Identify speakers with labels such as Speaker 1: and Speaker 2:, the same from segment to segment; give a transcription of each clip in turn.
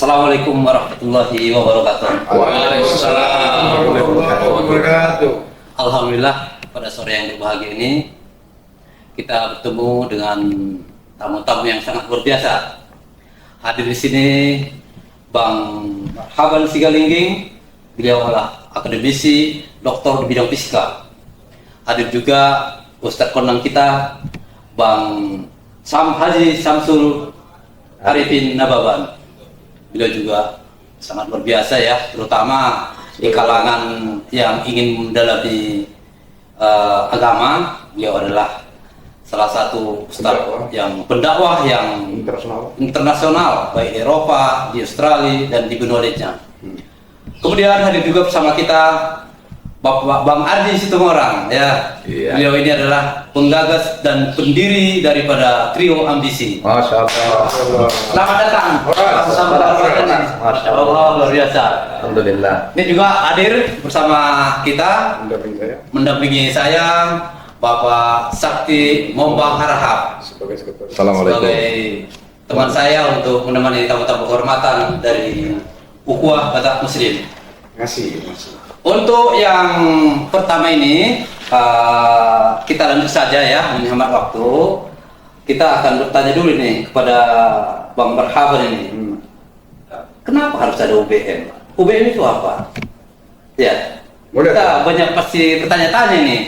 Speaker 1: Assalamualaikum warahmatullahi wabarakatuh.
Speaker 2: Waalaikumsalam warahmatullahi wabarakatuh.
Speaker 1: Alhamdulillah pada sore yang berbahagia ini kita bertemu dengan tamu-tamu yang sangat luar biasa. Hadir di sini Bang Marhaban Sigalingging, beliau adalah akademisi, doktor di bidang fisika. Hadir juga Ustadz Kondang kita, Bang Haji Samsul Arifin Nababan. Beliau juga sangat luar biasa ya, terutama di kalangan yang ingin mendalami agama. Beliau adalah salah satu ustadz yang pendakwah yang internasional, baik di Eropa, di Australia, dan di benua lainnya. Kemudian hadir juga bersama kita Bapak Bang Ardi Situmorang ya. Iya. Beliau ini adalah penggagas dan pendiri daripada Trio Ambisi.
Speaker 2: Masya Allah.
Speaker 1: Selamat datang. Selamat datang. Masya Allah, luar biasa.
Speaker 2: Alhamdulillah.
Speaker 1: Ini juga hadir bersama kita mendampingi saya Bapak Sakti Mombang Harahap
Speaker 2: Assalamualaikum.
Speaker 1: sebagai teman saya untuk menemani tamu-tamu kehormatan dari Ukhuwah Batak Muslim.
Speaker 2: Masih.
Speaker 1: Untuk yang pertama ini kita lanjut saja ya, menghemat waktu. Kita akan bertanya dulu nih kepada Bang Marhaban ini. Kenapa harus ada UBM? UBM itu apa? Ya. Kita banyak pasti bertanya-tanya nih.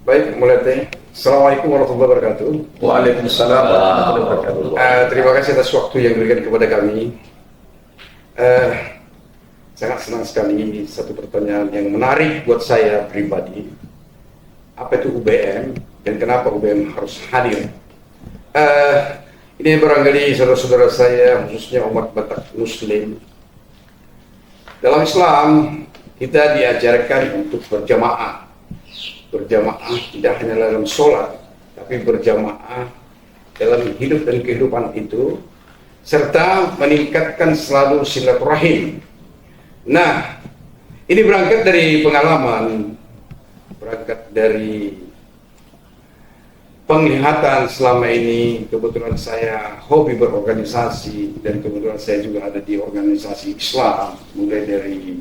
Speaker 3: Baik, mulai teh. Assalamualaikum warahmatullahi wabarakatuh.
Speaker 2: Waalaikumsalam warahmatullahi wabarakatuh.
Speaker 3: Terima kasih atas waktu yang diberikan kepada kami. Sangat senang sekali, satu pertanyaan yang menarik buat saya pribadi. Apa itu UBM dan kenapa UBM harus hadir? Ini barangkali saudara-saudara saya, khususnya umat Batak Muslim. Dalam Islam, kita diajarkan untuk berjamaah. Berjamaah tidak hanya dalam sholat, tapi berjamaah dalam hidup dan kehidupan itu, serta meningkatkan selalu silaturahim. Nah, ini berangkat dari pengalaman, berangkat dari penglihatan selama ini. Kebetulan saya hobi berorganisasi dan kebetulan saya juga ada di organisasi Islam, mulai dari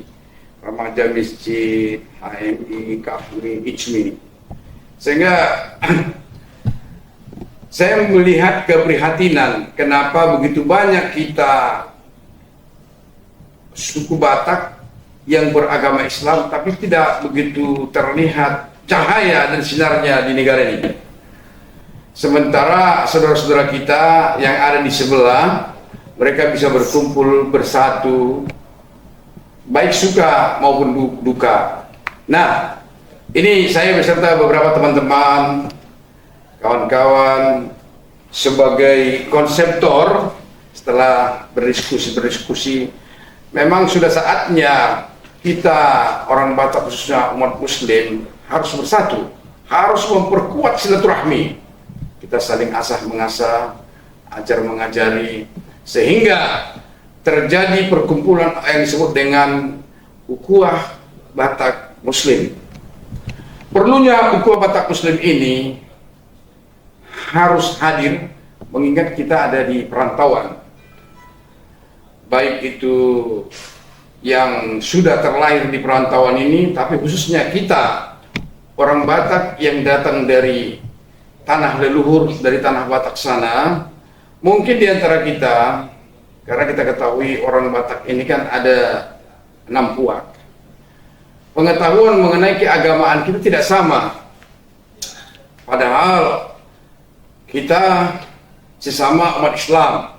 Speaker 3: Remaja Masjid, HMI, Kafri, Ijmi. Sehingga saya melihat keprihatinan kenapa begitu banyak kita suku Batak yang beragama Islam tapi tidak begitu terlihat cahaya dan sinarnya di negara ini. Sementara saudara-saudara kita yang ada di sebelah, mereka bisa berkumpul bersatu, baik suka maupun duka. Nah, ini saya beserta beberapa teman-teman, kawan-kawan, sebagai konseptor. Setelah berdiskusi, memang sudah saatnya kita orang Batak, khususnya umat Muslim, harus bersatu, harus memperkuat silaturahmi. Kita saling asah mengasah, ajar mengajari, sehingga terjadi perkumpulan yang disebut dengan Ukhuwah Batak Muslim. Perlunya Ukhuwah Batak Muslim ini harus hadir, mengingat kita ada di perantauan, baik itu yang sudah terlahir di perantauan ini, tapi khususnya kita orang Batak yang datang dari tanah leluhur, dari tanah Batak sana. Mungkin di antara kita, karena kita ketahui orang Batak ini kan ada 6 puak, pengetahuan mengenai keagamaan kita tidak sama. Padahal kita sesama umat Islam,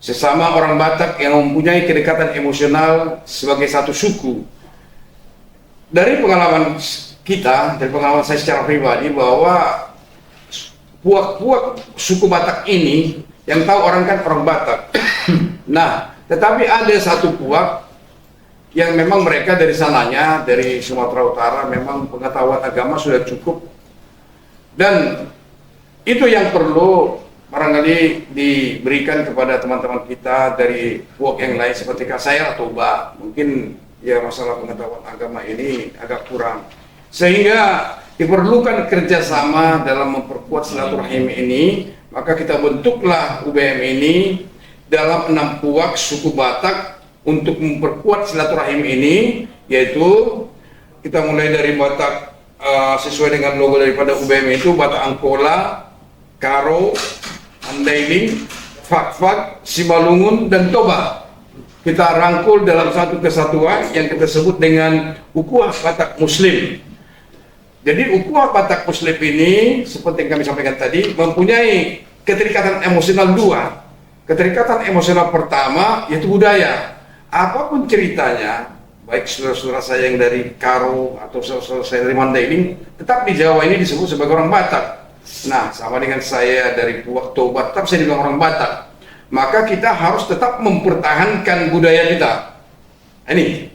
Speaker 3: sesama orang Batak yang mempunyai kedekatan emosional sebagai satu suku. Dari pengalaman kita, dari pengalaman saya secara pribadi, bahwa puak-puak suku Batak ini yang tahu orang kan orang Batak. Nah, tetapi ada satu puak yang memang mereka dari sananya, dari Sumatera Utara, memang pengetahuan agama sudah cukup. Dan itu yang perlu barangkali diberikan kepada teman-teman kita dari puak yang lain seperti saya atau Mbak. Mungkin ya masalah pengetahuan agama ini agak kurang, sehingga diperlukan kerjasama dalam memperkuat silaturahim ini, maka kita bentuklah UBM ini dalam 6 puak suku Batak untuk memperkuat silaturahim ini, yaitu kita mulai dari Batak sesuai dengan logo daripada UBM itu, Batak Angkola, Karo, Mandailing, Fak-Fak, Simalungun, dan Toba. Kita rangkul dalam satu kesatuan yang kita sebut dengan Ukhuwah Batak Muslim. Jadi Ukhuwah Batak Muslim ini, seperti yang kami sampaikan tadi, mempunyai keterikatan emosional 2. Keterikatan emosional pertama yaitu budaya. Apapun ceritanya, baik saudara-saudara saya yang dari Karo atau saudara-saudara saya dari Mandailing, tetap di Jawa ini disebut sebagai orang Batak. Nah, sama dengan saya dari Puak Toba, tetap saya dibilang orang Batak. Maka kita harus tetap mempertahankan budaya kita. Ini.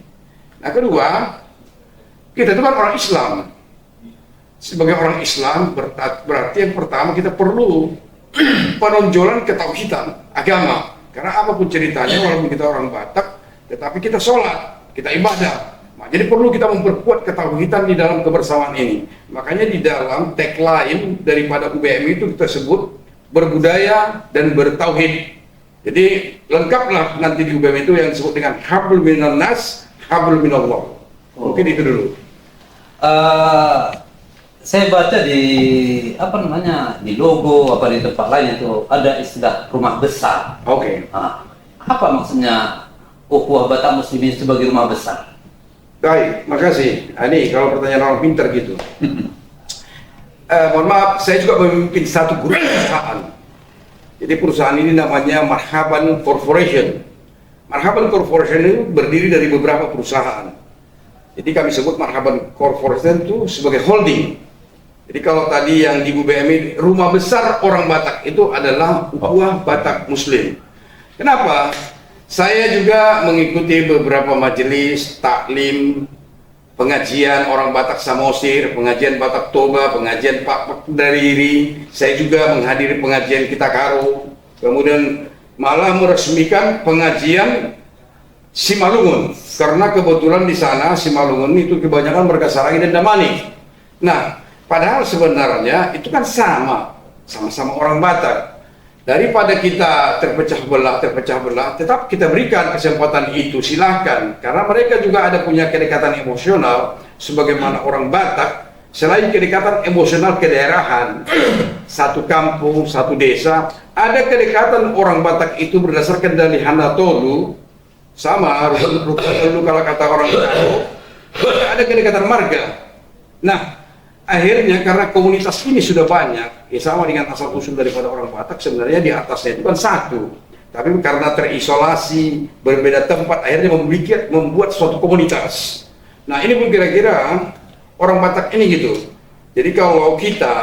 Speaker 3: Nah, kedua, kita itu kan orang Islam. Sebagai orang Islam berarti yang pertama kita perlu penonjolan ketauhidan agama. Karena apapun ceritanya, walaupun kita orang Batak, tetapi kita sholat, kita ibadah. Nah, jadi perlu kita memperkuat ketauhidan di dalam kebersamaan ini. Makanya di dalam tagline daripada UBM itu kita sebut berbudaya dan bertauhid. Jadi lengkaplah nanti di UBM itu yang disebut dengan hablum minan nas, hablum minallah. Mungkin itu dulu.
Speaker 1: Saya baca di di logo di tempat lain itu ada istilah rumah besar.
Speaker 3: Oke.
Speaker 1: Apa maksudnya Ukhuwah Batak Muslimin sebagai rumah besar?
Speaker 3: Baik, makasih. Ini kalau pertanyaan orang pintar gitu. Mohon maaf, saya juga memimpin satu grup perusahaan. Jadi perusahaan ini namanya Marhaban Corporation. Marhaban Corporation itu berdiri dari beberapa perusahaan. Jadi kami sebut Marhaban Corporation itu sebagai holding. Jadi kalau tadi yang di UBM ini rumah besar orang Batak itu adalah Ukhuwah Batak Muslim. Kenapa? Saya juga mengikuti beberapa majelis taklim, pengajian orang Batak Samosir, pengajian Batak Toba, pengajian Pak Dariri. Saya juga menghadiri pengajian Kita Karo. Kemudian malah meresmikan pengajian Simalungun, karena kebetulan di sana Simalungun itu kebanyakan mereka Sarangi dan Damani. Nah, padahal sebenarnya itu kan sama-sama orang Batak. Daripada kita terpecah belah, tetap kita berikan kesempatan itu, silahkan. Karena mereka juga ada punya kedekatan emosional, sebagaimana orang Batak, selain kedekatan emosional kedaerahan, satu kampung, satu desa, ada kedekatan orang Batak itu berdasarkan dari Hanatolu, sama rukun kalau kata orang Karo, ada kedekatan marga. Nah, akhirnya karena komunitas ini sudah banyak, sama dengan asal usul daripada orang Batak, sebenarnya di atasnya itu kan satu, tapi karena terisolasi, berbeda tempat, akhirnya membuat suatu komunitas. Nah, ini pun kira-kira orang Batak ini gitu. Jadi kalau kita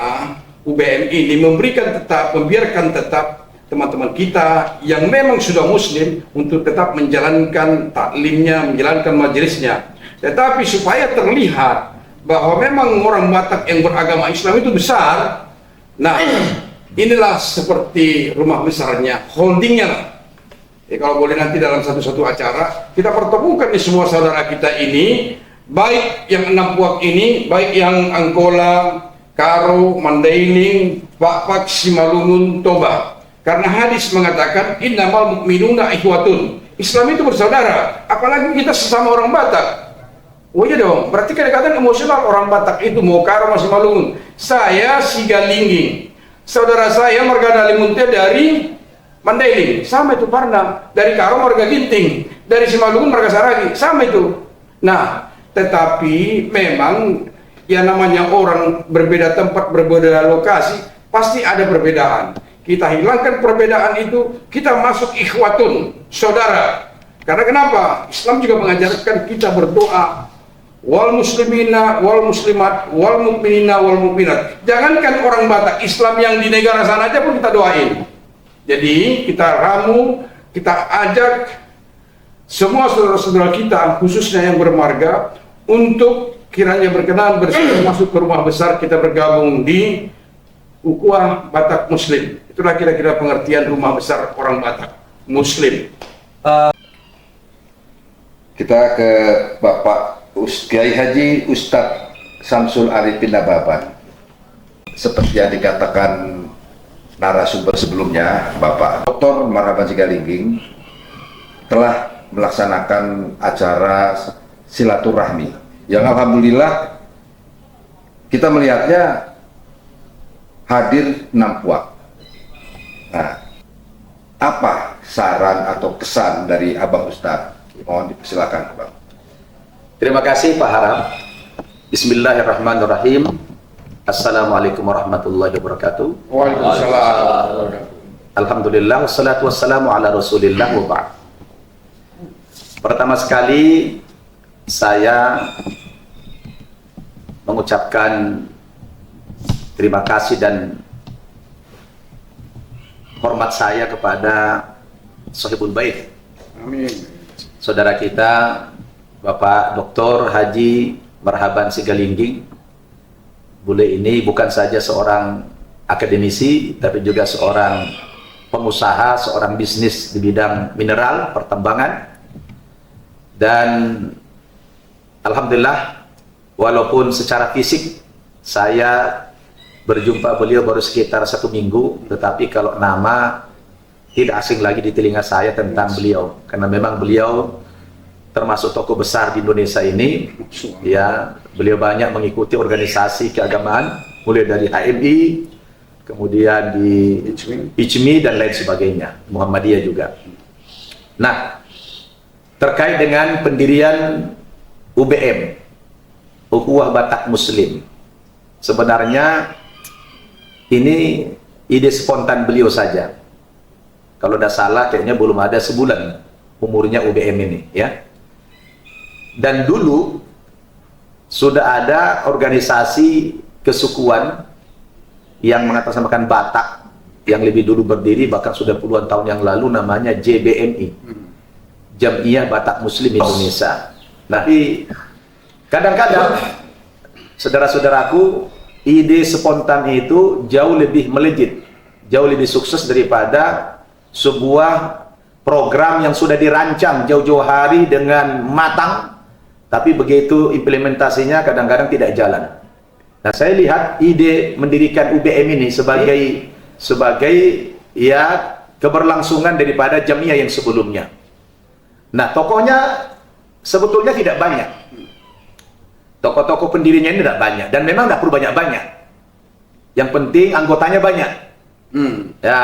Speaker 3: UBM ini membiarkan tetap teman-teman kita yang memang sudah Muslim untuk tetap menjalankan taklimnya, menjalankan majelisnya, tetapi supaya terlihat bahwa memang orang Batak yang beragama Islam itu besar. Nah, inilah seperti rumah besarnya, holdingnya lah. Jadi kalau boleh nanti dalam satu-satu acara kita pertemukan nih semua saudara kita ini, baik yang 6 puak ini, baik yang Angkola, Karo, Mandailing, Fak-Fak, Simalungun, Toba. Karena hadis mengatakan innamal mu'minuna ikhwatun. Islam itu bersaudara, apalagi kita sesama orang Batak. Oh iya dong, berarti kedekatan emosional orang Batak itu mau Karo masih Malungun. Saya Sigalingging, saudara saya Marga Dalimunte dari Mandailing, sama itu Parna. Dari Karo Marga Ginting, dari Simalungun Marga Saragi, sama itu. Nah, tetapi memang yang namanya orang berbeda tempat, berbeda lokasi, pasti ada perbedaan. Kita hilangkan perbedaan itu, kita masuk ikhwatun, saudara. Karena kenapa? Islam juga mengajarkan kita berdoa. Wal muslimina wal muslimat wal mu'minina wal mu'minat. Jangankan orang Batak, Islam yang di negara sana aja pun kita doain. Jadi kita ramu, kita ajak semua saudara-saudara kita, khususnya yang bermarga, untuk kiranya berkenan bersama masuk ke rumah besar, kita bergabung di Ukhuwah Batak Muslim. Itulah kira-kira pengertian rumah besar orang Batak Muslim.
Speaker 2: Kita ke Bapak Kiai Haji Ustadz Samsul Arifin Nababan. Seperti yang dikatakan narasumber sebelumnya, Bapak Dr. Marhaban Sigalingging telah melaksanakan acara silaturahmi yang alhamdulillah kita melihatnya hadir 6 puak. Nah, apa saran atau kesan dari Abang Ustadz? Mohon dipersilakan, Abang.
Speaker 4: Terima kasih Pak Harap. Bismillahirrahmanirrahim. Assalamualaikum warahmatullahi wabarakatuh.
Speaker 3: Waalaikumsalam.
Speaker 4: Alhamdulillah, wassalatu wassalamu ala rasulillah wa ba'd. Pertama sekali saya mengucapkan terima kasih dan hormat saya kepada Sohibul Bait,
Speaker 3: Amin.
Speaker 4: saudara kita Bapak Dr. Haji Marhaban Sigalingging. Beliau ini bukan saja seorang akademisi, tapi juga seorang pengusaha, seorang bisnis di bidang mineral, pertambangan. Dan alhamdulillah, walaupun secara fisik saya berjumpa beliau baru sekitar 1 minggu, tetapi kalau nama tidak asing lagi di telinga saya tentang beliau, karena memang beliau termasuk tokoh besar di Indonesia ini. Ya, beliau banyak mengikuti organisasi keagamaan, mulai dari HMI, kemudian di ICMI dan lain sebagainya, Muhammadiyah juga. Nah, terkait dengan pendirian UBM, Ukhuwah Batak Muslim, sebenarnya ini ide spontan beliau saja. Kalau tidak salah, kayaknya belum ada sebulan umurnya UBM ini, ya. Dan dulu sudah ada organisasi kesukuan yang mengatasnamakan Batak yang lebih dulu berdiri, bahkan sudah puluhan tahun yang lalu, namanya JBMI, Jamiyah Batak Muslim Indonesia. Tapi kadang-kadang saudara-saudaraku, ide spontan itu jauh lebih melejit, jauh lebih sukses daripada sebuah program yang sudah dirancang jauh-jauh hari dengan matang, tapi begitu implementasinya kadang-kadang tidak jalan. Nah, saya lihat ide mendirikan UBM ini sebagai ya keberlangsungan daripada Jamiyah yang sebelumnya. Nah, tokohnya sebetulnya tidak banyak. Tokoh-tokoh pendirinya ini tidak banyak, dan memang tidak perlu banyak-banyak. Yang penting anggotanya banyak. Ya,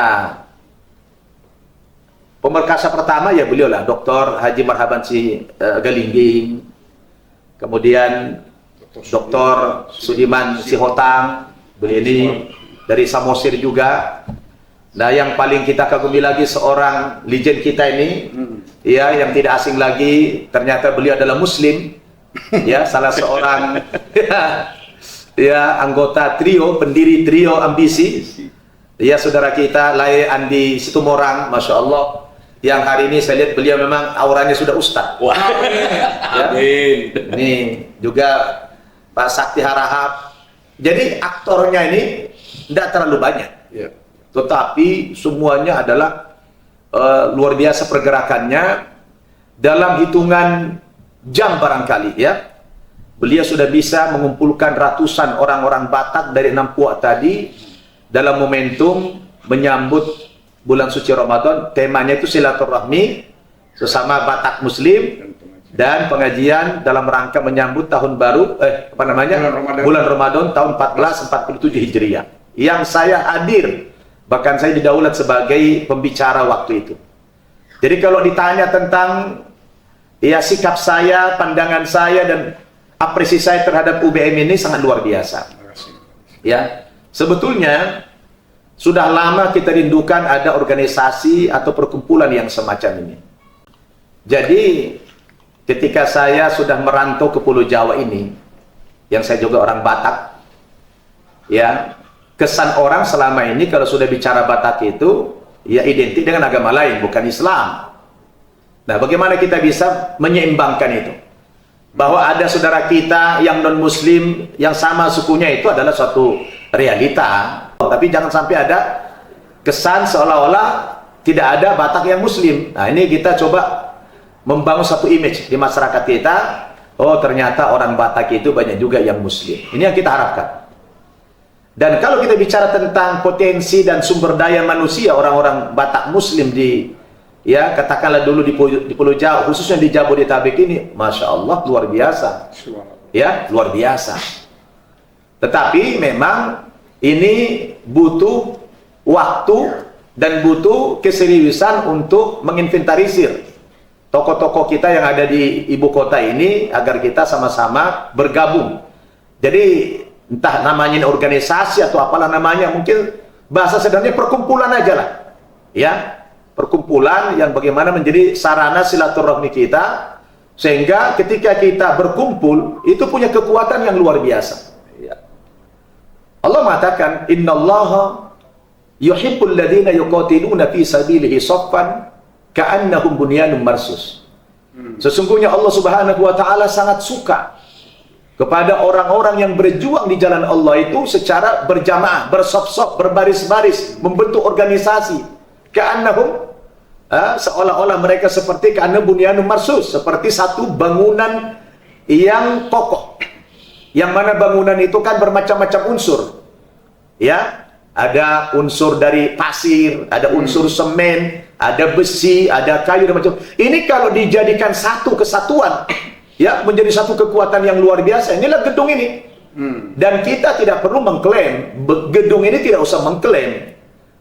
Speaker 4: pemerkasa pertama ya beliau lah, Dr. Haji Marhaban Sigalingging. Kemudian Dr. Sudiman Sihotang, beliau ini dari Samosir juga. Nah, yang paling kita kagumi lagi seorang legend kita ini, ya, yang tidak asing lagi, ternyata beliau adalah Muslim, ya, salah seorang ya anggota trio, pendiri trio Ambisi, ya, saudara kita Lae Andi Situmorang, masya Allah. Yang hari ini saya lihat beliau memang auranya sudah ustaz. Wah. Ya. Ini juga Pak Sakti Harahap. Jadi aktornya ini tidak terlalu banyak, ya, tetapi semuanya adalah luar biasa pergerakannya. Dalam hitungan jam barangkali, ya, beliau sudah bisa mengumpulkan ratusan orang-orang Batak dari 6 puak tadi dalam momentum menyambut bulan suci Ramadan. Temanya itu silaturahmi sesama Batak Muslim dan pengajian dalam rangka menyambut tahun baru bulan Ramadan tahun 1447 Hijriah, yang saya hadir, bahkan saya didaulat sebagai pembicara waktu itu. Jadi kalau ditanya tentang ya sikap saya, pandangan saya dan apresiasi saya terhadap UBM ini sangat luar biasa. Ya, sebetulnya sudah lama kita rindukan ada organisasi atau perkumpulan yang semacam ini. Jadi ketika saya sudah merantau ke Pulau Jawa ini, yang saya juga orang Batak, ya, kesan orang selama ini kalau sudah bicara Batak itu ya identik dengan agama lain, bukan Islam. Nah, bagaimana kita bisa menyeimbangkan itu? Bahwa ada saudara kita yang non-Muslim yang sama sukunya itu adalah suatu realita. Tapi jangan sampai ada kesan seolah-olah tidak ada Batak yang Muslim. Nah, ini kita coba membangun satu image di masyarakat kita oh ternyata orang Batak itu banyak juga yang muslim. Ini yang kita harapkan. Dan kalau kita bicara tentang potensi dan sumber daya manusia orang-orang Batak muslim di, ya katakanlah dulu di Pulau Jawa, khususnya di Jabodetabek ini, Masya Allah luar biasa. Ya, luar biasa. Tetapi memang ini butuh waktu dan butuh keseriusan untuk menginventarisir tokoh-tokoh kita yang ada di ibu kota ini agar kita sama-sama bergabung. Jadi entah namanya organisasi atau apalah namanya, mungkin bahasa sederhananya perkumpulan aja lah, ya, perkumpulan yang bagaimana menjadi sarana silaturahmi kita, sehingga ketika kita berkumpul itu punya kekuatan yang luar biasa. Ya. Allah mengatakan, Innallaha yuhibbul ladzina yuqatiluna fi sabilihi saffan ka'annahum bunyanun marsus. Sesungguhnya Allah Subhanahu wa taala sangat suka kepada orang-orang yang berjuang di jalan Allah itu secara berjamaah, bersop-sop, berbaris-baris, membentuk organisasi. Ka'annahum, seolah-olah mereka seperti ka'anna bunyanun marsus, seperti satu bangunan yang kokoh. Yang mana bangunan itu kan bermacam-macam unsur. Ya, ada unsur dari pasir, ada unsur semen, ada besi, ada kayu dan macam. Ini kalau dijadikan satu kesatuan, ya, menjadi satu kekuatan yang luar biasa. Inilah gedung ini. Dan kita tidak perlu mengklaim, gedung ini tidak usah mengklaim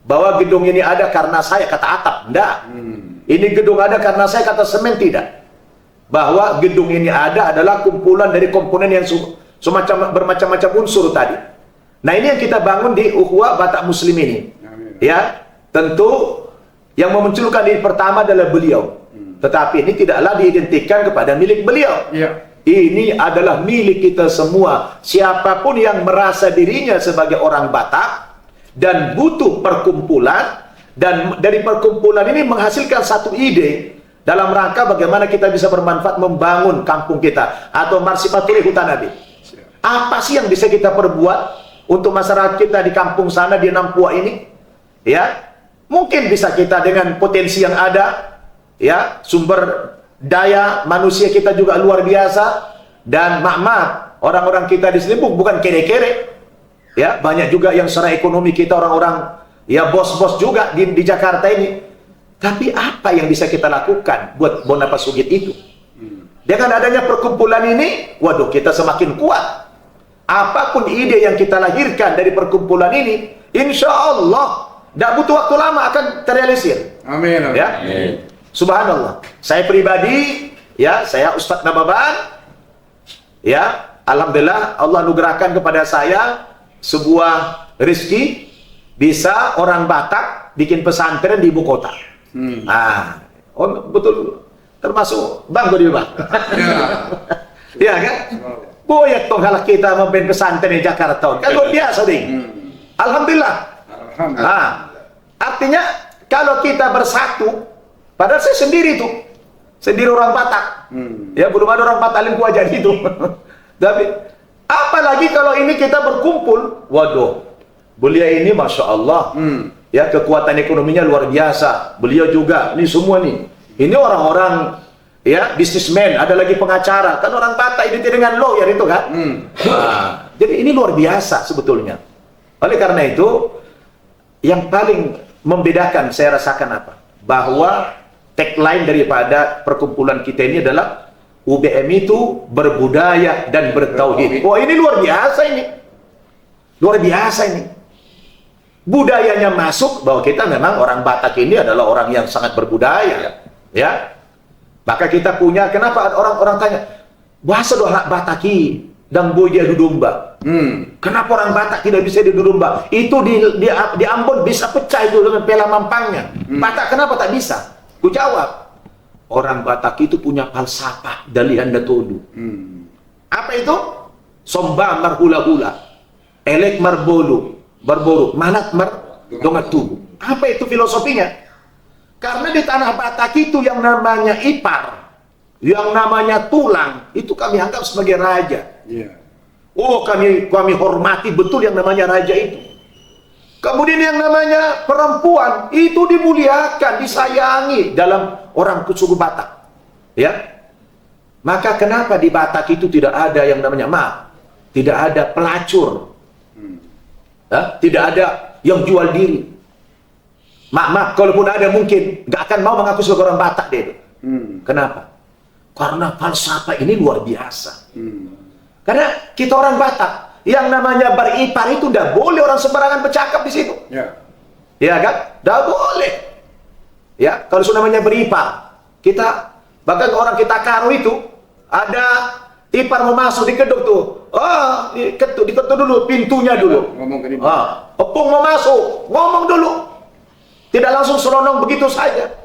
Speaker 4: bahwa gedung ini ada karena saya, kata atap. Enggak. Ini gedung ada karena saya, kata semen, tidak. Bahwa gedung ini ada adalah kumpulan dari komponen yang semacam bermacam-macam unsur tadi. Nah, ini yang kita bangun di Ukhuwah Batak Muslim ini. Ya, tentu yang memunculkan ini pertama adalah beliau. Tetapi ini tidaklah diidentikan kepada milik beliau. Ini adalah milik kita semua. Siapapun yang merasa dirinya sebagai orang Batak dan butuh perkumpulan, dan dari perkumpulan ini menghasilkan satu ide dalam rangka bagaimana kita bisa bermanfaat membangun kampung kita atau Marsipaturi Hutan Nabi. Apa sih yang bisa kita perbuat untuk masyarakat kita di kampung sana, di Nampuak ini? Ya, mungkin bisa kita dengan potensi yang ada, ya, sumber daya manusia kita juga luar biasa, dan maaf, orang-orang kita di sini bukan kere-kere, ya, banyak juga yang secara ekonomi kita orang-orang, ya, bos-bos juga di Jakarta ini. Tapi apa yang bisa kita lakukan buat Bonapasugit itu? Dengan adanya perkumpulan ini, waduh, kita semakin kuat. Apapun ide yang kita lahirkan dari perkumpulan ini, insya Allah tidak butuh waktu lama akan terrealisir.
Speaker 3: Amin.
Speaker 4: Ya?
Speaker 3: Amin.
Speaker 4: Subhanallah. Saya pribadi, ya, saya Ustadz Nababan, ya, alhamdulillah Allah anugerahkan kepada saya sebuah rezeki bisa orang Batak bikin pesantren di ibu kota. Ah, oh, betul, termasuk Bang Godi, Bang. Ya kan? Boyak tong halak kita memimpin pesantren di Jakarta. Kan luar biasa, ding. Alhamdulillah. Nah, artinya kalau kita bersatu, padahal saya sendiri tuh, sendiri orang Batak. Ya, belum ada orang Batak yang kuajar itu. Tapi apalagi kalau ini kita berkumpul, waduh, beliau ini Masya Allah, ya, kekuatan ekonominya luar biasa. Beliau juga, ini semua nih, ini orang-orang, ya, bisnismen, ada lagi pengacara, kan orang Batak identik dengan lawyer itu kan. Nah, jadi ini luar biasa sebetulnya. Oleh karena itu, yang paling membedakan saya rasakan apa? Bahwa tagline daripada perkumpulan kita ini adalah UBM itu berbudaya dan bertauhid. Wah, ini luar biasa ini. Luar biasa ini. Budayanya masuk bahwa kita memang orang Batak ini adalah orang yang sangat berbudaya. Ya. Maka kita punya, kenapa orang-orang tanya, bahasa doa Bataki dan boy dia domba. Kenapa orang Batak tidak bisa diadu domba? Itu di Ambon bisa pecah itu dengan pela mampangnya. Batak kenapa tak bisa? Ku jawab, orang Batak itu punya falsafah dalihan datodu. Apa itu? Somba marhula-hula, elek marbolu, barboru, manat mar dongat tubuh. Apa itu filosofinya? Karena di tanah Batak itu yang namanya ipar, yang namanya tulang, itu kami anggap sebagai raja. Oh, kami hormati betul yang namanya raja itu. Kemudian yang namanya perempuan itu dimuliakan, disayangi dalam orang suku Batak. Ya, Maka kenapa di Batak itu tidak ada yang namanya tidak ada pelacur, tidak ada yang jual diri. Kalaupun ada mungkin nggak akan mau mengaku sebagai orang Batak deh. Kenapa? Karena falsafah ini luar biasa. Karena kita orang Batak, yang namanya beripar itu tidak boleh orang sembarangan bercakap di situ. Ya kan? Tidak boleh. Ya, kalau sudah namanya beripar, kita bahkan orang kita karo itu ada ipar mau masuk di kedok tuh. Diketuk dulu pintunya dulu.
Speaker 3: Ngomong ke
Speaker 4: Opung mau masuk, ngomong dulu. Tidak langsung selonong begitu saja.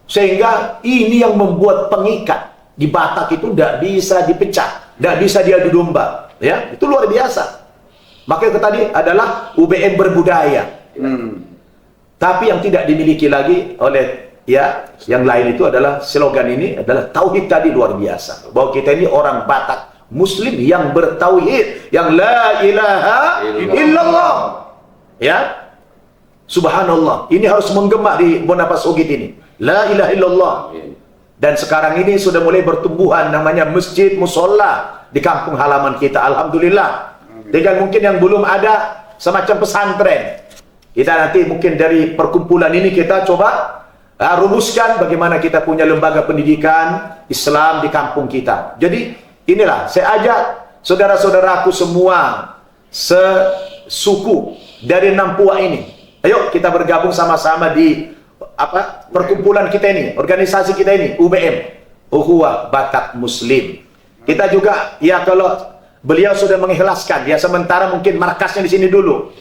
Speaker 4: Sehingga ini yang membuat pengikat di Batak itu tidak bisa dipecah, tidak bisa diadu domba. Ya, itu luar biasa. Makanya itu tadi adalah UBM berbudaya. Tapi yang tidak dimiliki lagi oleh yang lain itu adalah slogan ini adalah tauhid tadi luar biasa. Bahwa kita ini orang Batak Muslim yang bertauhid, yang la ilaha illallah. Ya, subhanallah. Ini harus menggema di Bonapas Ogit ini. La ilaha illallah. Dan sekarang ini sudah mulai bertumbuhan namanya masjid musola di kampung halaman kita. Alhamdulillah. Tinggal mungkin yang belum ada semacam pesantren. Kita nanti mungkin dari perkumpulan ini kita coba rumuskan bagaimana kita punya lembaga pendidikan Islam di kampung kita. Jadi inilah saya ajak saudara-saudaraku semua sesuku dari Nampua ini. Ayo kita bergabung sama-sama di perkumpulan kita ini, organisasi kita ini, UBM, Ukhuwah Batak Muslim. Kita juga kalau beliau sudah mengikhlaskan, sementara mungkin markasnya di sini dulu.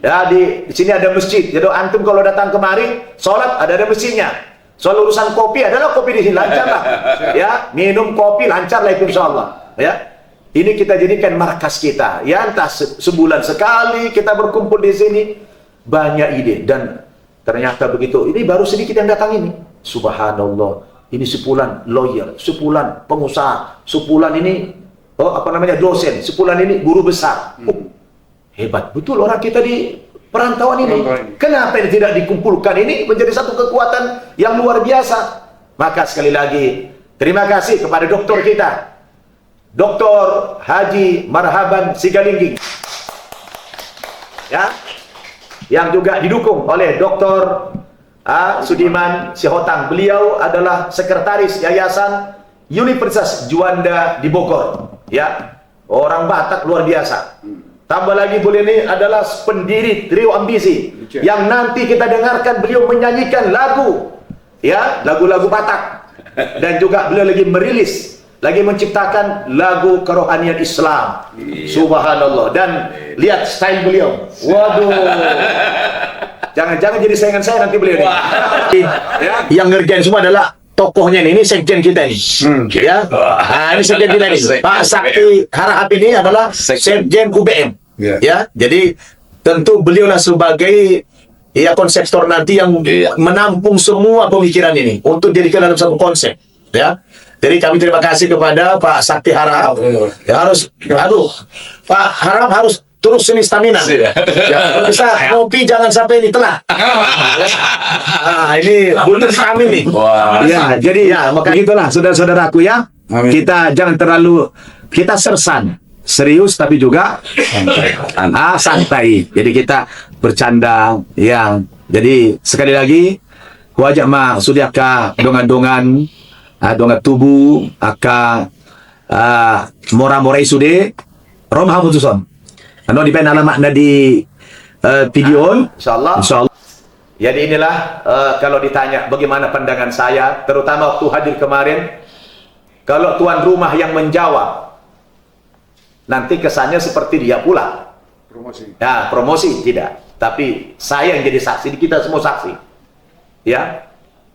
Speaker 4: Ya, di sini ada masjid. Jadi antum kalau datang kemari, sholat ada masjidnya. Soal urusan kopi adalah kopi di sini lancar lah. Ya, minum kopi lancar lah itu insyaallah. Ya, ini kita jadikan markas kita. Ya, entah sebulan sekali kita berkumpul di sini, banyak ide dan ternyata begitu. Ini baru sedikit yang datang ini. Subhanallah. Ini sepulan lawyer, sepulan pengusaha, sepulan ini dosen, sepulan ini guru besar. Hebat betul orang kita di perantauan ini. Kenapa ini tidak dikumpulkan? Ini menjadi satu kekuatan yang luar biasa. Maka sekali lagi terima kasih kepada doktor kita, Dr. Haji Marhaban Sigalingging, ya, yang juga didukung oleh Dr. Sudiman Sihotang. Beliau adalah sekretaris Yayasan Universitas Juanda di Bogor. Ya, orang Batak luar biasa. Tambah lagi beliau ini adalah pendiri Trio Ambisi yang nanti kita dengarkan beliau menyanyikan lagu, lagu-lagu Batak. Dan juga beliau lagi merilis, lagi menciptakan lagu kerohanian Islam. Subhanallah. Dan lihat style beliau. Waduh. Jangan-jangan jadi saingan saya nanti beliau ini. Yang ngerjain semua adalah tokohnya ini sekjen kita ini. Ya. Ini sekjen kita ini. Pak Sakti Harahap ini adalah sekjen UBM. Ya. Jadi tentu beliaulah sebagai konseptor nanti yang menampung semua pemikiran ini untuk dijadikan dalam satu konsep. Ya. Jadi kami terima kasih kepada Pak Sakti Harahap. Ya, Pak Harahap harus terus ini stamina. Ya, bisa ngopi jangan sampai ini telah. Ini butuh kami nih. Ya, jadi maka itulah saudara-saudaraku ya. Kita jangan terlalu sersan, serius tapi juga santai. Jadi kita bercanda ya. Jadi sekali lagi wajah mak sudiaka dongan-dongan dongan tubuh aka mora-mora isude romha putuson. Di pen alamat di video insyaallah. Jadi inilah kalau ditanya bagaimana pandangan saya terutama waktu hadir kemarin, kalau tuan rumah yang menjawab nanti kesannya seperti dia pula promosi tidak, tapi saya yang jadi saksi, kita semua saksi ya,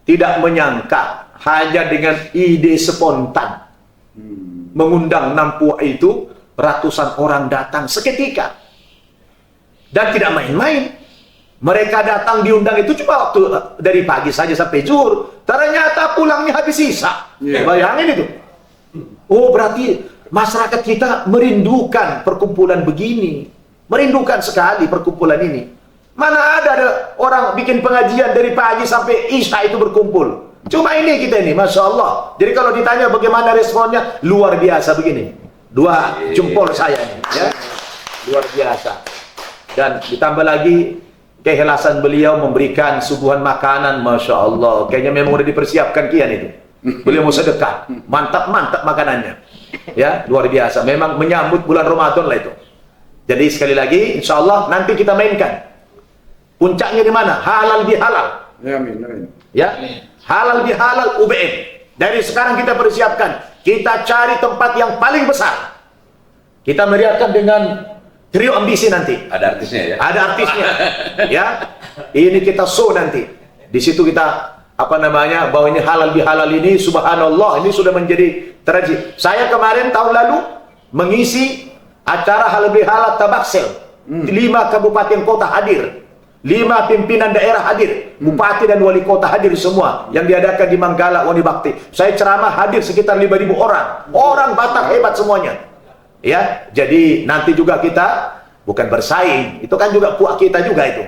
Speaker 4: tidak menyangka hanya dengan ide spontan mengundang Nampua itu ratusan orang datang seketika dan tidak main-main. Mereka datang diundang itu cuma waktu dari pagi saja sampai zuhur, ternyata pulangnya habis sisa. Bayangin itu. Oh, berarti masyarakat kita merindukan perkumpulan begini, merindukan sekali perkumpulan ini. Mana ada orang bikin pengajian dari pagi sampai isya itu berkumpul. Cuma ini kita ini, Masya Allah. Jadi kalau ditanya bagaimana responnya, luar biasa begini. Dua jempol saya ini, ya. Luar biasa. Dan ditambah lagi keikhlasan beliau memberikan suguhan makanan, Masya Allah. Kayaknya memang udah dipersiapkan kian itu. Beliau mau sedekah, mantap-mantap makanannya. Ya, luar biasa. Memang menyambut bulan Ramadan lah itu. Jadi sekali lagi, insya Allah nanti kita mainkan. Puncaknya di mana? Halal bihalal.
Speaker 3: Ya, amin, amin.
Speaker 4: Ya, halal bihalal UBM. Dari sekarang kita persiapkan. Kita cari tempat yang paling besar. Kita meriahkan dengan trio ambisi nanti.
Speaker 1: Ada artisnya ya?
Speaker 4: Ada artisnya. Ya, ini kita show nanti. Di situ kita bahwa ini halal bihalal ini, subhanallah, ini sudah menjadi tradisi. Saya kemarin tahun lalu mengisi acara halal bihalal Tabaksel. 5 kabupaten kota hadir, 5 pimpinan daerah hadir, bupati dan wali kota hadir semua, yang diadakan di Manggala Wani Bakti. Saya ceramah hadir sekitar 5.000 orang Batak hebat semuanya. Ya, jadi nanti juga kita bukan bersaing, itu kan juga puak kita juga itu.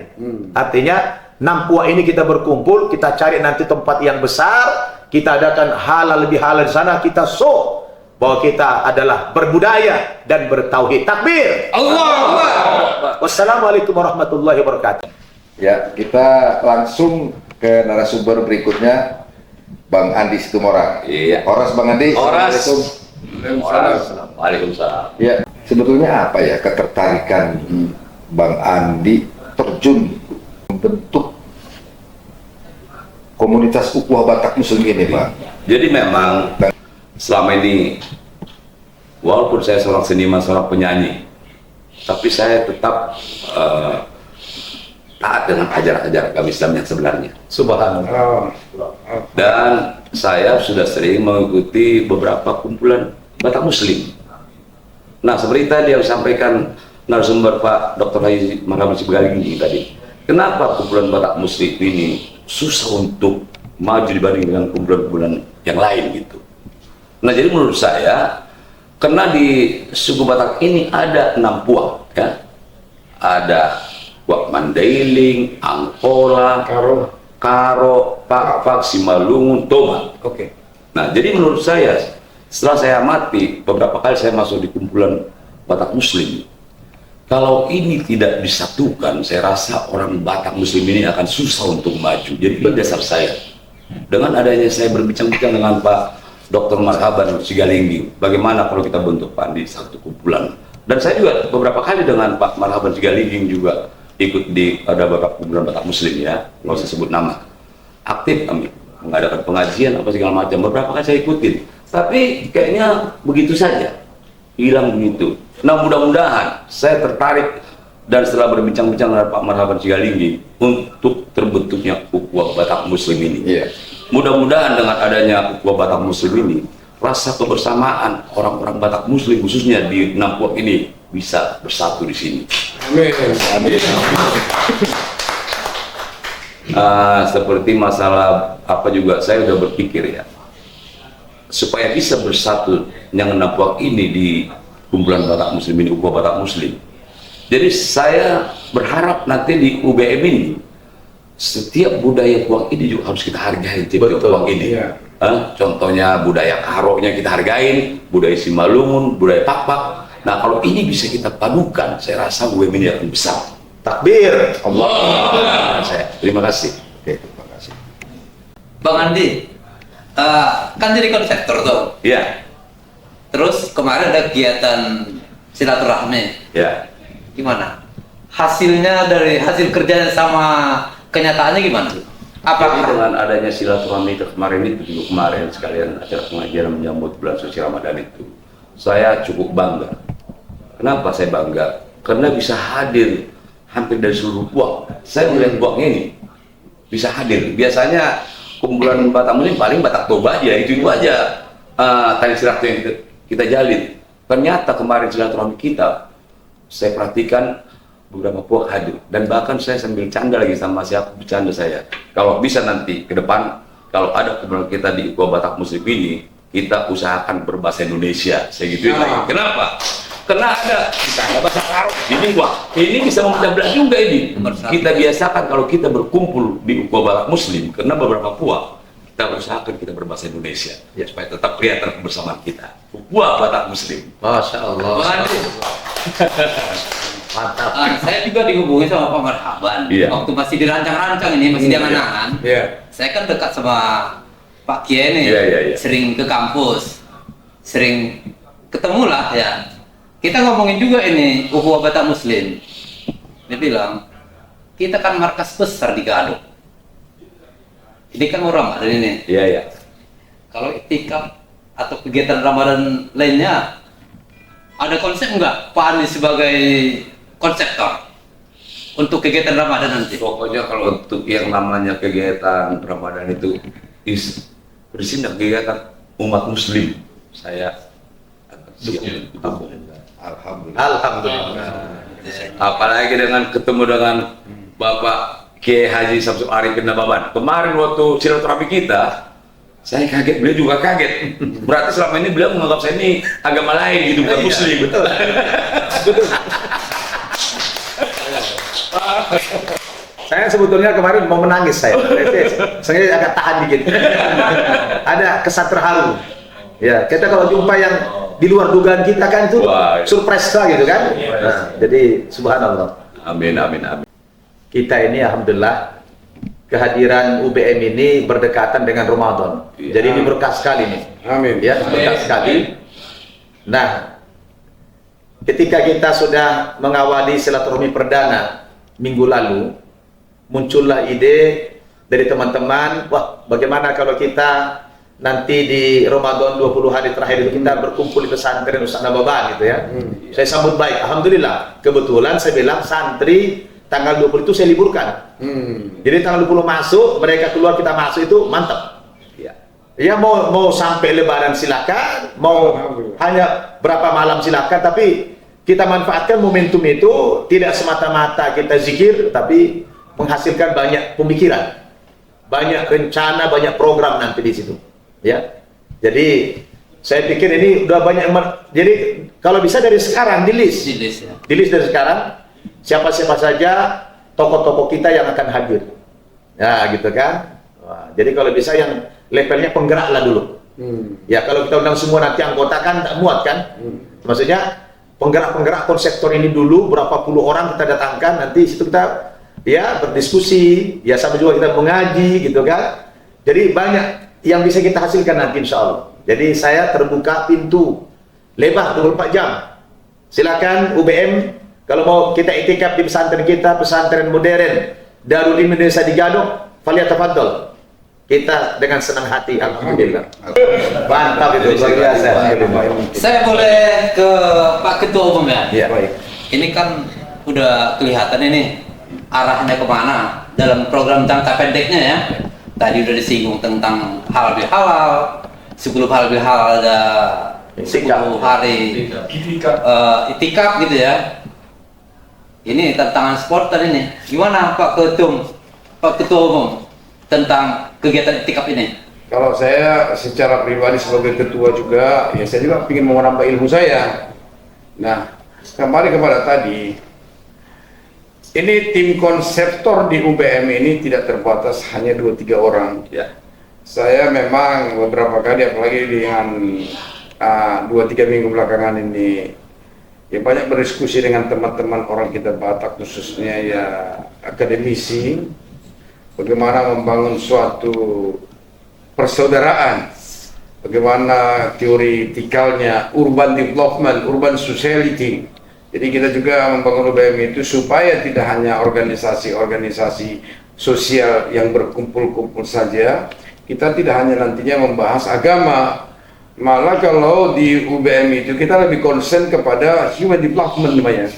Speaker 4: Artinya 6 puak ini kita berkumpul, kita cari nanti tempat yang besar, kita adakan halal lebih halal di sana, kita show bahwa kita adalah berbudaya dan bertauhid. Takbir. Allah. Wassalamualaikum warahmatullahi wabarakatuh.
Speaker 2: Ya, kita langsung ke narasumber berikutnya, Bang Andi Situmorang.
Speaker 1: Iya.
Speaker 2: Horas Bang Andi.
Speaker 1: Horas.
Speaker 2: Assalamualaikum.
Speaker 1: Waalaikumsalam.
Speaker 2: Ya, sebetulnya apa ya ketertarikan Bang Andi terjun membentuk komunitas ukhuwah Batak Muslim ini, Pak?
Speaker 5: Jadi memang selama ini, walaupun saya seorang seniman, seorang penyanyi, tapi saya tetap taat dengan ajaran-ajaran agama Islam yang sebenarnya.
Speaker 4: Subhanallah.
Speaker 5: Dan saya sudah sering mengikuti beberapa kumpulan Batak Muslim. Nah, seperti tadi yang disampaikan narasumber Pak Dr. Haji Marhaban Sigalingging tadi, kenapa kumpulan Batak Muslim ini susah untuk maju dibanding dengan kumpulan-kumpulan yang lain gitu? Nah, jadi menurut saya, karena di suku Batak ini ada 6 puak, ya, ada puak Mandailing, Angkola, Karo, Pak, Simalungun, Toba.
Speaker 3: Oke.
Speaker 5: Nah, jadi menurut saya, setelah saya amati, beberapa kali saya masuk di kumpulan Batak Muslim, kalau ini tidak disatukan, saya rasa orang Batak Muslim ini akan susah untuk maju. Jadi pada dasar saya, dengan adanya saya berbincang-bincang dengan Pak Dr. Marhaban Sigalingging, bagaimana kalau kita bentuk Pandi satu kumpulan. Dan saya juga beberapa kali dengan Pak Marhaban Sigalingging juga ikut di ada beberapa kumpulan Batak Muslim, ya, nggak usah sebut nama. Aktif kami mengadakan pengajian apa segala macam, beberapa kali saya ikutin. Tapi kayaknya begitu saja, hilang begitu. Nah, mudah-mudahan saya tertarik dan setelah berbincang-bincang dengan Pak Marhaban Sigalingging untuk terbentuknya ukhuwah Batak Muslim ini.
Speaker 2: Iya.
Speaker 5: Mudah-mudahan dengan adanya ukhuwah Batak Muslim ini, rasa kebersamaan orang-orang Batak Muslim khususnya di 6 puak ini bisa bersatu di sini.
Speaker 3: Amin.
Speaker 5: Amin. Seperti masalah apa juga saya sudah berpikir, ya, supaya bisa bersatu yang 6 puak ini di kumpulan Batak Muslim ini, ukhuwah Batak Muslim. Jadi saya berharap nanti di UBM ini setiap budaya puak ini juga harus kita hargai, tiap puak ini.
Speaker 3: Iya.
Speaker 5: Contohnya budaya Karoknya kita hargain, budaya Simalungun, budaya Pakpak. Nah, kalau ini bisa kita padukan, saya rasa UBM ini akan besar.
Speaker 4: Takbir.
Speaker 5: Allah. Terima kasih.
Speaker 2: Oke, terima kasih.
Speaker 1: Bang Andi, kan jadi konseptor tuh.
Speaker 5: Ya,
Speaker 1: Terus kemarin ada kegiatan silaturahmi.
Speaker 5: ya.
Speaker 1: Gimana? Hasilnya dari hasil kerjanya sama kenyataannya gimana?
Speaker 5: Jadi
Speaker 1: Apakah
Speaker 5: dengan adanya silaturahmi kemarin itu, juga kemarin sekalian acara pengajian menyambut bulan suci Ramadan itu, saya cukup bangga. Kenapa saya bangga? Karena bisa hadir hampir dari seluruh puak. Saya melihat puaknya ini bisa hadir. Biasanya kumpulan Batak Muslim paling Batak Toba aja, itu aja tali silaturahmi yang kita jalin. Ternyata kemarin silaturahmi kita, saya perhatikan beberapa puak hadir, dan bahkan saya sambil canda lagi sama siapa bercanda saya, kalau bisa nanti ke depan kalau ada kumpulan kita di ukhuwah Batak Muslim ini, kita usahakan berbahasa Indonesia. Saya gituin lagi. Kenapa? Karena ada bahasa Arab ini, wah, ini bisa memecah belah juga ini. Kita biasakan kalau kita berkumpul di ukhuwah Batak Muslim, karena beberapa puak kita usahakan kita berbahasa Indonesia
Speaker 4: Ya.
Speaker 5: supaya tetap kelihatan kebersamaan kita. Papua Batak Muslim.
Speaker 4: Masya Allah.
Speaker 1: Waduh.
Speaker 4: Mantap.
Speaker 1: Saya juga dihubungi sama Pak Marhaban.
Speaker 5: Iya.
Speaker 1: Waktu masih dirancang-rancang ini, masih diangan-angan.
Speaker 3: Ya.
Speaker 1: Saya kan dekat sama Pak Kiai nih.
Speaker 5: Iya.
Speaker 1: Sering ke kampus. Sering ketemu lah ya. Kita ngomongin juga ini Ukhuwah Batak Muslim. Dia bilang, kita kan markas besar di Gadok. Ini kan orang Ramadan ini.
Speaker 5: Iya.
Speaker 1: Kalau itikaf atau kegiatan Ramadan lainnya, ada konsep nggak Pak Andi sebagai konseptor untuk kegiatan Ramadan nanti?
Speaker 5: Pokoknya kalau untuk yang namanya kegiatan Ramadan itu bersihnya kegiatan umat Muslim, saya akan siap.
Speaker 2: Alhamdulillah.
Speaker 5: Apalagi dengan ketemu dengan Bapak Kiai Haji Samsul Arifin Nababan. Kemarin waktu silaturahmi kita, saya kaget, beliau juga kaget. Berarti selama ini beliau menganggap saya ini agama lain gitu, bukan Muslim.
Speaker 4: Betul. Saya sebetulnya kemarin mau menangis saya agak tahan dikit. Ada kesan terharu. Ya, kita kalau jumpa yang di luar dugaan kita kan itu
Speaker 5: Wah, iya.
Speaker 4: surprise lah gitu kan. Nah, jadi subhanallah.
Speaker 5: Amin.
Speaker 4: Kita ini alhamdulillah kehadiran UBM ini berdekatan dengan Ramadan.
Speaker 5: Iya.
Speaker 4: Jadi ini berkah sekali nih.
Speaker 3: Amin.
Speaker 4: Ya, berkah sekali. Nah, ketika kita sudah mengawali silaturahmi perdana minggu lalu, muncullah ide dari teman-teman, wah bagaimana kalau kita nanti di Ramadan 20 hari terakhir itu kita berkumpul di pesantren Ustaz Nababan gitu ya. Saya sambut baik, alhamdulillah. Kebetulan saya bilang santri tanggal 20 itu saya liburkan. Jadi tanggal 20 masuk, mereka keluar kita masuk itu mantap. Ya mau sampai lebaran silakan, mau hanya berapa malam silakan, tapi kita manfaatkan momentum itu tidak semata-mata kita zikir, tapi menghasilkan banyak pemikiran, banyak rencana, banyak program nanti di situ. Ya, jadi saya pikir ini udah banyak. Jadi kalau bisa dari sekarang di list dari sekarang siapa-siapa saja tokoh-tokoh kita yang akan hadir. Ya, gitu kan. Wah, jadi kalau bisa yang levelnya penggerak lah dulu. Ya, kalau kita undang semua nanti anggota kan tak muat kan. Maksudnya penggerak-penggerak konseptor ini dulu berapa puluh orang kita datangkan, nanti situ kita ya berdiskusi, ya sama juga kita mengaji gitu kan. Jadi banyak yang bisa kita hasilkan nanti insya Allah. Jadi saya terbuka pintu lebar 24 jam. Silakan UBM kalau mau kita itikaf di pesantren kita, pesantren modern Darul Ilmi Indonesia di Gadok, faliyatafaddal. Kita dengan senang hati, alhamdulillah. Mantap itu, luar biasa.
Speaker 1: Saya boleh ke Pak Ketua Umum ya?
Speaker 4: Ya.
Speaker 1: Ini kan udah kelihatan ini arahnya kemana dalam program jangka pendeknya ya. Tadi udah disinggung tentang halal bihalal, 10 halal bihalal ada 10 hari itikaf gitu ya. Ini tantangan supporter ini. Gimana Pak Ketua Umum tentang kegiatan itikaf ini?
Speaker 3: Kalau saya secara pribadi sebagai ketua juga, ya saya juga ingin menambah ilmu saya. Nah, kembali kepada tadi, ini tim konseptor di UBM ini tidak terbatas hanya 2-3 orang.
Speaker 5: Ya.
Speaker 3: Saya memang beberapa kali, apalagi dengan 2-3 minggu belakangan ini, ya banyak berdiskusi dengan teman-teman orang kita Batak, khususnya ya akademisi, bagaimana membangun suatu persaudaraan, bagaimana teoritikalnya urban development, urban sociality. Jadi kita juga membangun UBM itu supaya tidak hanya organisasi-organisasi sosial yang berkumpul-kumpul saja. Kita tidak hanya nantinya membahas agama, malah kalau di UBM itu kita lebih concern kepada human development namanya.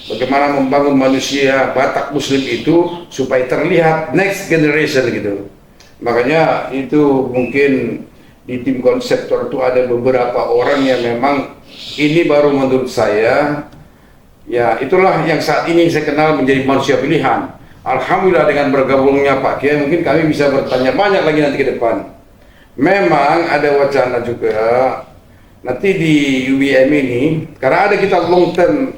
Speaker 3: Bagaimana membangun manusia Batak Muslim itu supaya terlihat next generation gitu. Makanya itu mungkin di tim konseptor itu ada beberapa orang yang memang ini baru menurut saya, ya itulah yang saat ini saya kenal menjadi manusia pilihan. Alhamdulillah dengan bergabungnya Pak Kiai mungkin kami bisa bertanya banyak lagi nanti ke depan. Memang ada wacana juga nanti di UBM ini, karena ada kita long term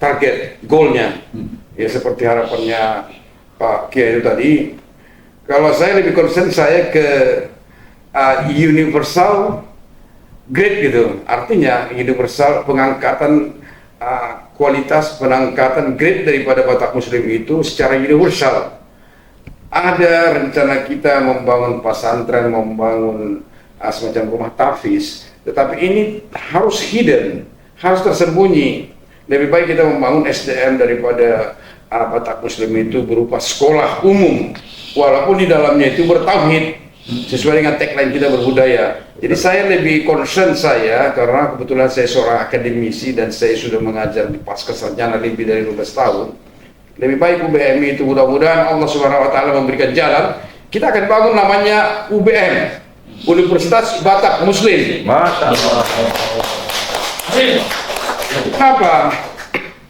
Speaker 3: target goalnya, ya seperti harapannya Pak Kiai itu tadi. Kalau saya lebih concern saya ke universal grade gitu. Artinya universal pengangkatan kualitas pengangkatan grade daripada Batak Muslim itu secara universal. Ada rencana kita membangun pesantren, membangun semacam rumah tahfiz, tetapi ini harus hidden, harus tersembunyi. Lebih baik kita membangun SDM daripada Batak Muslim itu berupa sekolah umum, walaupun di dalamnya itu bertauhid sesuai dengan tagline kita berbudaya. Jadi saya lebih concern karena kebetulan saya seorang akademisi dan saya sudah mengajar di pasca sarjana lebih dari 15 tahun. Lebih baik UBM itu mudah-mudahan Allah Subhanahu wa taala memberikan jalan. Kita akan bangun namanya UBM, Universitas Batak Muslim. Kenapa?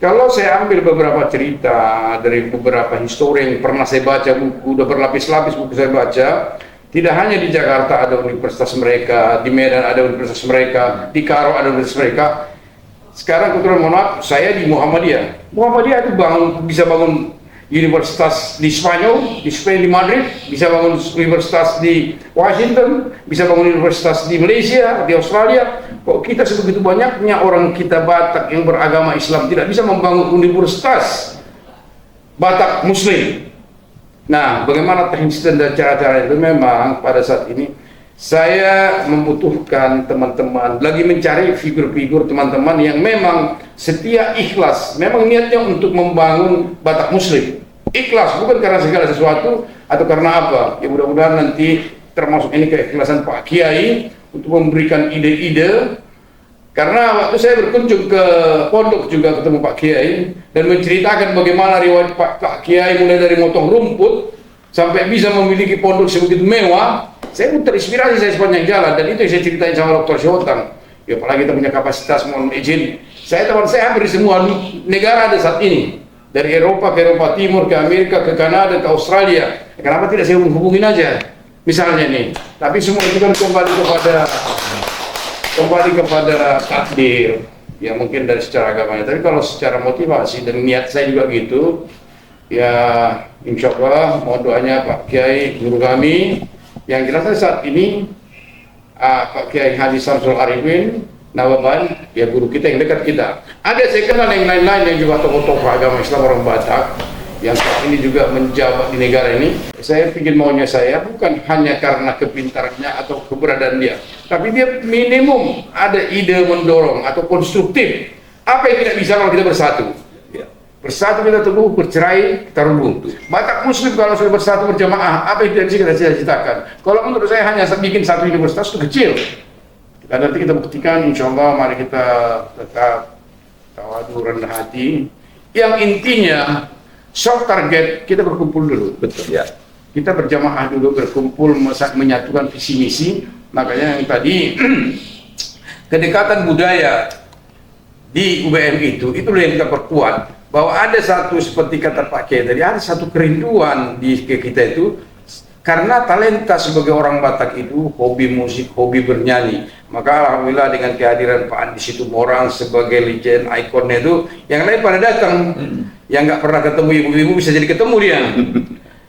Speaker 3: Kalau saya ambil beberapa cerita dari beberapa histori yang pernah saya baca, buku udah berlapis-lapis buku saya baca. Tidak hanya di Jakarta ada universitas mereka, di Medan ada universitas mereka, di Karo ada universitas mereka. Sekarang kebetulan mohon maaf, saya di Muhammadiyah. Muhammadiyah itu bisa bangun universitas di Spanyol, di Spain, di Madrid, bisa bangun universitas di Washington, bisa bangun universitas di Malaysia, di Australia. Kok kita sebegitu banyaknya orang kita Batak yang beragama Islam tidak bisa membangun universitas Batak Muslim? Nah, bagaimana teknis dan cara-cara itu? Memang pada saat ini saya membutuhkan teman-teman lagi mencari figur-figur teman-teman yang memang setia, ikhlas, memang niatnya untuk membangun Batak Muslim. Ikhlas, bukan karena segala sesuatu atau karena apa. Ya mudah-mudahan nanti termasuk ini keikhlasan Pak Kiai untuk memberikan ide-ide. Karena waktu saya berkunjung ke pondok juga ketemu Pak Kiai dan menceritakan bagaimana riwayat Pak Kiai mulai dari motong rumput sampai bisa memiliki pondok sebegitu mewah, saya pun terinspirasi saya sepanjang jalan, dan itu yang saya ceritain sama Dr. Syihotang. Ya apalagi kita punya kapasitas, mohon izin. Teman saya hampir di semua negara ada saat ini. Dari Eropa ke Eropa Timur, ke Amerika, ke Kanada, ke Australia. Kenapa tidak saya hubungin aja? Misalnya nih. Tapi semua itu kan kembali kepada takdir, ya mungkin dari secara agamanya. Tapi kalau secara motivasi dan niat saya juga gitu, ya insya Allah mohon doanya Pak Kiai guru kami. Yang jelas saat ini Pak Kiai Haji Samsul Arifin Nawaban, ya guru kita yang dekat kita. Ada saya kenal yang lain-lain yang juga tokoh-tokoh agama Islam orang Batak yang saat ini juga menjabat di negara ini. Saya ingin maunya saya bukan hanya karena kepintarannya atau keberadaan dia, tapi dia minimum ada ide mendorong atau konstruktif. Apa yang tidak bisa kalau kita bersatu? Bersatu kita teguh, bercerai kita rubuh. Batak Muslim kalau sudah bersatu berjamaah, apa yang tidak bisa kita cita-citakan? Kalau menurut saya hanya bikin satu universitas itu kecil. Dan nanti kita buktikan, insya Allah, mari kita tetap tawadu, rendah hati. Yang intinya soft target, kita berkumpul dulu.
Speaker 4: Betul ya.
Speaker 3: Kita berjamaah dulu, berkumpul, menyatukan visi misi. Makanya yang tadi kedekatan budaya di UBM itu yang kita perkuat. Bahwa ada satu, seperti kata Pak Kiai tadi, ada satu kerinduan di kita itu karena talenta sebagai orang Batak itu hobi musik, hobi bernyanyi. Maka alhamdulillah dengan kehadiran Pak Andi Situmorang sebagai legend, ikonnya itu, yang lain pada datang. Yang nggak pernah ketemu ibu-ibu bisa jadi ketemu dia.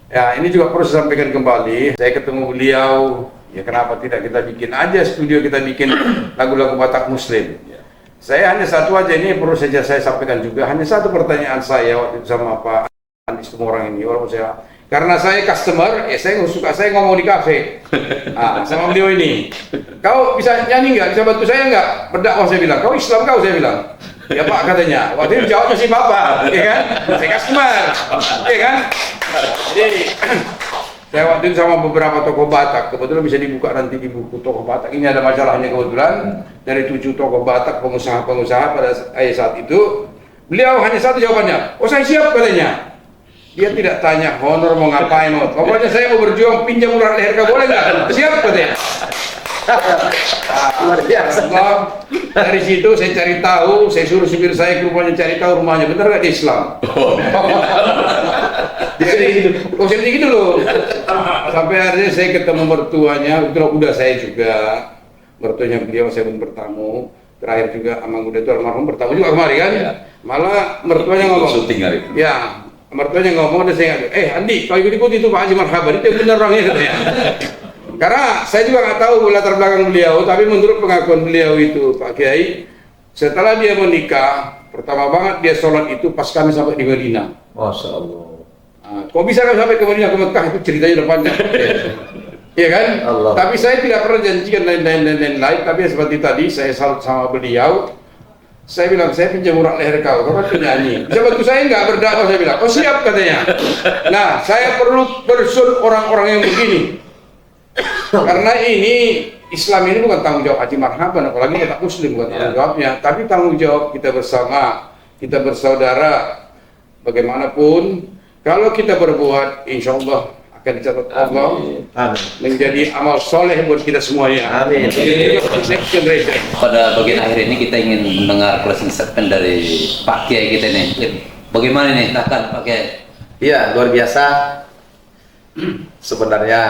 Speaker 3: Ya ini juga perlu saya sampaikan kembali. Saya ketemu beliau, ya kenapa tidak kita bikin aja studio, kita bikin lagu-lagu Batak Muslim. Saya hanya satu aja, ini perlu saja saya sampaikan juga. Hanya satu pertanyaan saya waktu itu sama Pak Andi Situmorang ini, walaupun saya karena saya customer, saya suka saya ngomong di kafe. Sama beliau ini, kau bisa nyanyi nggak? Bisa bantu saya nggak? Berdakwah saya bilang. Kau Islam kau? Saya bilang. Ya Pak katanya. Waktu itu jawabnya si Bapak, ya kan? Saya customer, ya kan? Jadi saya waktu itu sama beberapa tokoh Batak, kebetulan bisa dibuka nanti di buku tokoh Batak. Ini ada masalahnya kebetulan dari 7 tokoh Batak pengusaha-pengusaha pada saat itu. Beliau hanya satu jawabannya. Oh saya siap katanya. Dia tidak tanya honor mau ngapain, pokoknya saya mau berjuang, pinjam ular leher kau boleh nggak? Siap katanya.
Speaker 4: Luar biasa.
Speaker 3: Dari situ saya cari tahu, saya suruh supir saya ke rumahnya cari tahu rumahnya benar nggak di Islam. Jadi saya sedikit dulu. Sampai akhirnya saya ketemu mertuanya, udah saya juga mertuanya beliau saya pun bertamu. Terakhir juga Amang Uda itu almarhum bertamu juga kemarin kan. Ya. Malah mertuanya ngomong.
Speaker 5: Syuting hari itu. Ya.
Speaker 3: Mertuanya ngomong dan saya Andi, kalau ikut-ikut itu Pak Haji Marhaban itu yang benar orangnya katanya. Karena saya juga nggak tahu latar belakang beliau, tapi menurut pengakuan beliau itu Pak Kiai, setelah dia menikah, pertama banget dia sholat itu pas kami sampai di Madinah.
Speaker 4: Masya Allah.
Speaker 3: Nah, kok bisa kami sampai ke Madinah ke Mekah itu ceritanya udah panjang. Iya kan?
Speaker 4: Allah.
Speaker 3: Tapi saya tidak pernah janjikan lain-lain, tapi seperti tadi saya salut sama beliau. Saya bilang, saya pinjam urat leher kau kan penyanyi. Bisa bantu saya nggak berdakwah? Saya bilang, oh siap katanya. Nah, saya perlu bersun orang-orang yang begini. Karena ini, Islam ini bukan tanggung jawab Haji Marhaban, apalagi kita Muslim bukan tanggung jawabnya. Tapi tanggung jawab kita bersama, kita bersaudara. Bagaimanapun, kalau kita berbuat, insya Allah akan dicatat Allah.
Speaker 4: Amin.
Speaker 3: Menjadi amal soleh buat kita semuanya.
Speaker 4: Amin.
Speaker 3: Next generation.
Speaker 1: Pada bagian akhir ini kita ingin mendengar closing statement dari Pak Kiai kita nih. Bagaimana nih, silahkan Pak Kiai.
Speaker 4: Iya, luar biasa. Sebenarnya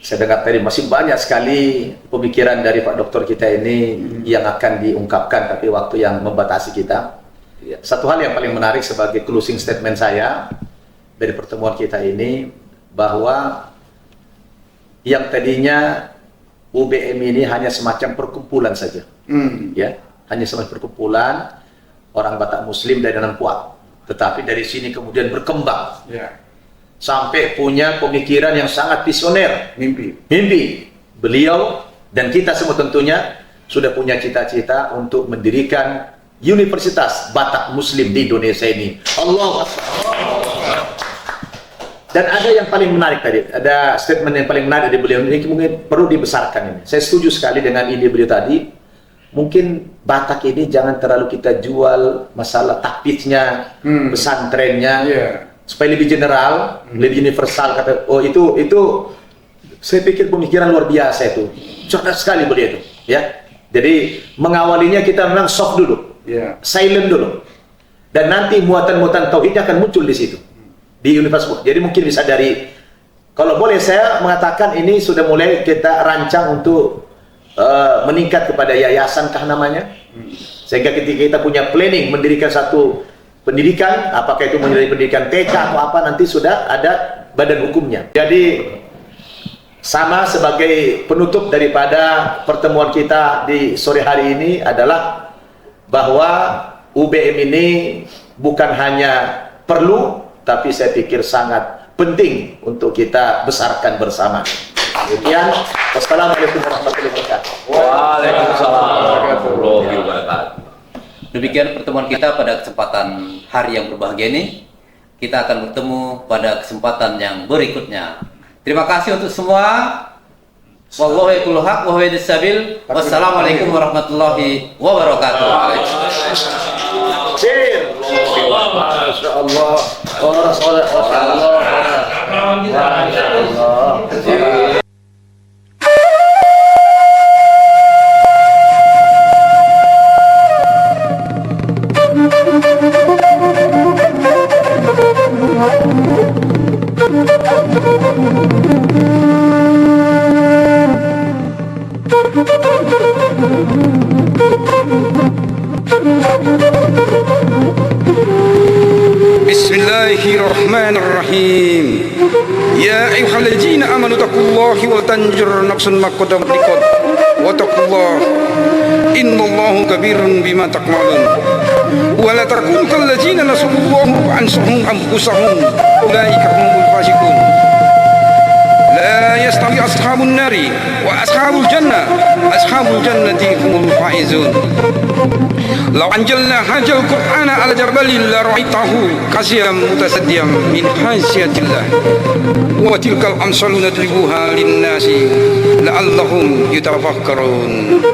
Speaker 4: saya dengar tadi masih banyak sekali pemikiran dari Pak Dokter kita ini yang akan diungkapkan, tapi waktu yang membatasi kita. Satu hal yang paling menarik sebagai closing statement saya dari pertemuan kita ini, bahwa yang tadinya UBM ini hanya semacam perkumpulan saja, ya, hanya semacam perkumpulan orang Batak Muslim dari Nanpuat, tetapi dari sini kemudian berkembang sampai punya pemikiran yang sangat visioner. Mimpi beliau dan kita semua tentunya sudah punya cita-cita untuk mendirikan Universitas Batak Muslim di Indonesia ini. Allah. Dan ada yang paling menarik tadi, ada statement yang paling menarik dari beliau ini, mungkin perlu dibesarkan ini. Saya setuju sekali dengan ide beliau tadi. Mungkin Batak ini jangan terlalu kita jual masalah takbirnya, pesantrennya, supaya lebih general, lebih universal. Kata, oh itu saya pikir pemikiran luar biasa itu, cerdas sekali beliau itu, ya. Jadi mengawalinya kita memang soft dulu, silent dulu, dan nanti muatan-muatan tauhidnya akan muncul di situ. Di universitas. Jadi mungkin bisa dari, kalau boleh saya mengatakan ini sudah mulai kita rancang untuk meningkat kepada yayasan kah namanya, sehingga ketika kita punya planning mendirikan satu pendidikan, apakah itu menjadi pendidikan TK atau apa, nanti sudah ada badan hukumnya. Jadi sama sebagai penutup daripada pertemuan kita di sore hari ini adalah bahwa UBM ini bukan hanya perlu, tapi saya pikir sangat penting untuk kita besarkan bersama. Demikian, wassalamualaikum warahmatullahi wabarakatuh.
Speaker 5: Waalaikumsalam warahmatullahi wabarakatuh.
Speaker 1: Demikian pertemuan kita pada kesempatan hari yang berbahagia ini. Kita akan bertemu pada kesempatan yang berikutnya. Terima kasih untuk semua. Wallahu yaqulu haq wa huwa sabil. Wassalamualaikum warahmatullahi wabarakatuh.
Speaker 4: Masya Allah.
Speaker 6: Bismillahirrahmanirrahim. Ya ayyuhalladzina amanu taqullaha wa tanjur nafsun ma qaddamat liqad wa taqullaha innallaha kabirun bima ta'malun. Wa la takunu kalladzina nasullaha wa ansahum anfusahum ulaika humul fasiqun. La yastawi ashabun nari wa ashabul jannati humul faizun. Law anjalna hadzal qur'ana ala jabalin la ra'aitahu khashiyan mutasaddian min khasyatillah wa tilkal amsalu nadribuha lin nasi la'allahum yatafakkarun.